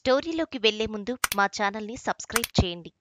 స్టోరీలోకి వెళ్లే ముందు మా ఛానల్ని సబ్స్క్రైబ్ చేయండి.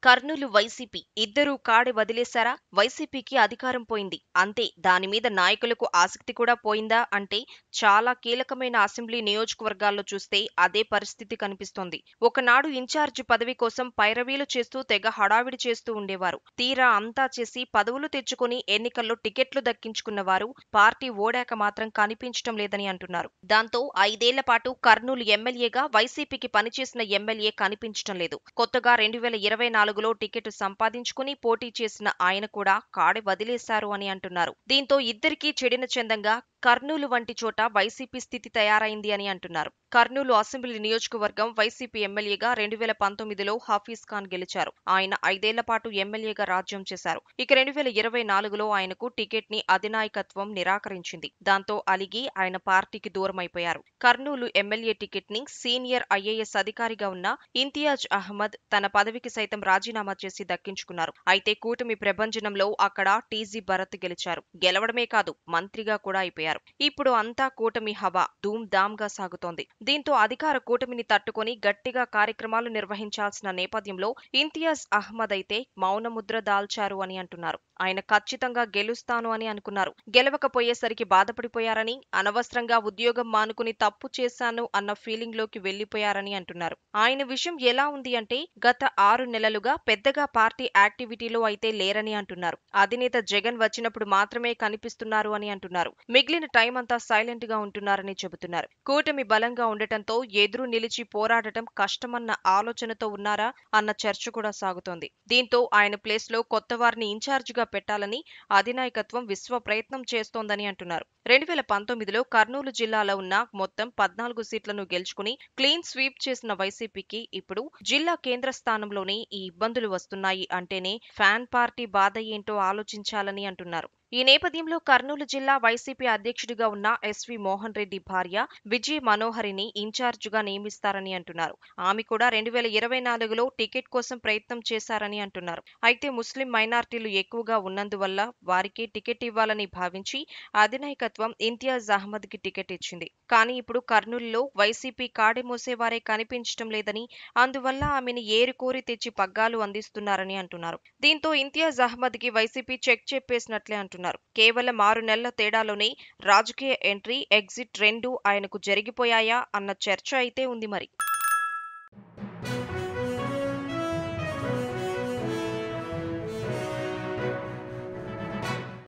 కర్నూలు వైసీపీ ఇద్దరూ కాడి వదిలేశారా? వైసీపీకి అధికారం పోయింది అంతే. దాని మీద నాయకులకు ఆసక్తి కూడా పోయిందా అంటే చాలా కీలకమైన అసెంబ్లీ నియోజకవర్గాల్లో చూస్తే అదే పరిస్థితి కనిపిస్తోంది. ఒకనాడు ఇన్ఛార్జి పదవి కోసం పైరవీలు చేస్తూ తెగ హడావిడి చేస్తూ ఉండేవారు. తీరా అంతా చేసి పదవులు తెచ్చుకుని ఎన్నికల్లో టికెట్లు దక్కించుకున్న వారు పార్టీ ఓడాక మాత్రం కనిపించటం లేదని అంటున్నారు. దాంతో 5 ఏళ్ల పాటు కర్నూలు ఎమ్మెల్యేగా వైసీపీకి పనిచేసిన ఎమ్మెల్యే కనిపించటం లేదు. కొత్తగా 2024 టికెట్ సంపాదించుకుని పోటీ చేసిన ఆయన కూడా కాడి వదిలేశారు అని అంటున్నారు. దీంతో ఇద్దరికీ చెడిన చందంగా కర్నూలు వంటి చోట వైసీపీ స్థితి తయారైంది అని అంటున్నారు. కర్నూలు అసెంబ్లీ నియోజకవర్గం వైసీపీ ఎమ్మెల్యేగా 2019లో హఫీజ్ ఖాన్ గెలిచారు. ఆయన 5 ఏళ్ల పాటు ఎమ్మెల్యేగా రాజ్యం చేశారు. ఇక 2024లో ఆయనకు టికెట్ ని అధినాయకత్వం నిరాకరించింది. దాంతో అలిగి ఆయన పార్టీకి దూరమైపోయారు. కర్నూలు ఎమ్మెల్యే టికెట్ ని సీనియర్ ఐఏఎస్ అధికారిగా ఉన్న ఇంతియాజ్ అహ్మద్ తన పదవికి సైతం రాజీనామా చేసి దక్కించుకున్నారు. అయితే కూటమి ప్రభంజనంలో అక్కడ టీజీ భరత్ గెలిచారు. గెలవడమే కాదు, మంత్రిగా కూడా అయిపోయారు. ఇప్పుడు అంతా కూటమి హవా ధూమ్ ధామ్ గా సాగుతోంది. దీంతో అధికార కూటమిని తట్టుకొని గట్టిగా కార్యక్రమాలు నిర్వహించాల్సిన నేపథ్యంలో ఇంతియాజ్ అహ్మద్ అయితే మౌనముద్ర దాల్చారు అని అంటున్నారు. ఆయన ఖచ్చితంగా గెలుస్తాను అని అనుకున్నారు. గెలవకపోయేసరికి బాధపడిపోయారని, అనవసరంగా ఉద్యోగం మానుకుని తప్పు చేశాను అన్న ఫీలింగ్ లోకి వెళ్లిపోయారని అంటున్నారు. ఆయన విషయం ఎలా ఉంది అంటే గత 6 నెలలుగా పెద్దగా పార్టీ యాక్టివిటీలో అయితే లేరని అంటున్నారు. అధినేత జగన్ వచ్చినప్పుడు మాత్రమే కనిపిస్తున్నారు అని అంటున్నారు. మిగిలిన టైం అంతా సైలెంట్ గా ఉంటున్నారని చెబుతున్నారు. కూటమి బలంగా ఉండటంతో ఎదురు నిలిచి పోరాడటం కష్టమన్న ఆలోచనతో ఉన్నారా అన్న చర్చ కూడా సాగుతోంది. దీంతో ఆయన ప్లేస్ లో కొత్త వారిని ఇన్ఛార్జిగా పెట్టాలని అధినాయకత్వం విశ్వ ప్రయత్నం చేస్తోందని అంటున్నారు. 2019లో కర్నూలు జిల్లాలో ఉన్న మొత్తం 14 సీట్లను గెలుచుకుని క్లీన్ స్వీప్ చేసిన వైసీపీకి ఇప్పుడు జిల్లా కేంద్ర స్థానంలోనే ఈ ఇబ్బందులు వస్తున్నాయి అంటేనే ఫ్యాన్ పార్టీ బాధ ఏంటో ఆలోచించాలని అంటున్నారు. ఈ నేపథ్యంలో కర్నూలు జిల్లా వైసీపీ అధ్యక్షుడిగా ఉన్న ఎస్వి మోహన్ రెడ్డి భార్య విజయ్ మనోహరిని ఇన్ఛార్జిగా నియమిస్తారని అంటున్నారు. ఆమె కూడా 2024లో టికెట్ కోసం ప్రయత్నం చేశారని అంటున్నారు. అయితే ముస్లిం మైనార్టీలు ఎక్కువగా ఉన్నందువల్ల వారికి టికెట్ ఇవ్వాలని భావించి అధినాయకత్వం ఇంతియాజ్ అహ్మద్ కి టికెట్ ఇచ్చింది. కానీ ఇప్పుడు కర్నూలులో వైసీపీ కాడి మోసేవారే కనిపించటం లేదని, అందువల్ల ఆమెను ఏరుకోరి తెచ్చి పగ్గాలు అందిస్తున్నారని అంటున్నారు. దీంతో ఇంతియాజ్ అహ్మద్ కి వైసీపీ చెక్ చెప్పేసినట్లే అంటున్నారు. కేవలం 6 నెలల తేడాలోనే రాజకీయ ఎంట్రీ, ఎగ్జిట్ రెండూ ఆయనకు జరిగిపోయాయా అన్న చర్చ అయితే ఉంది మరి.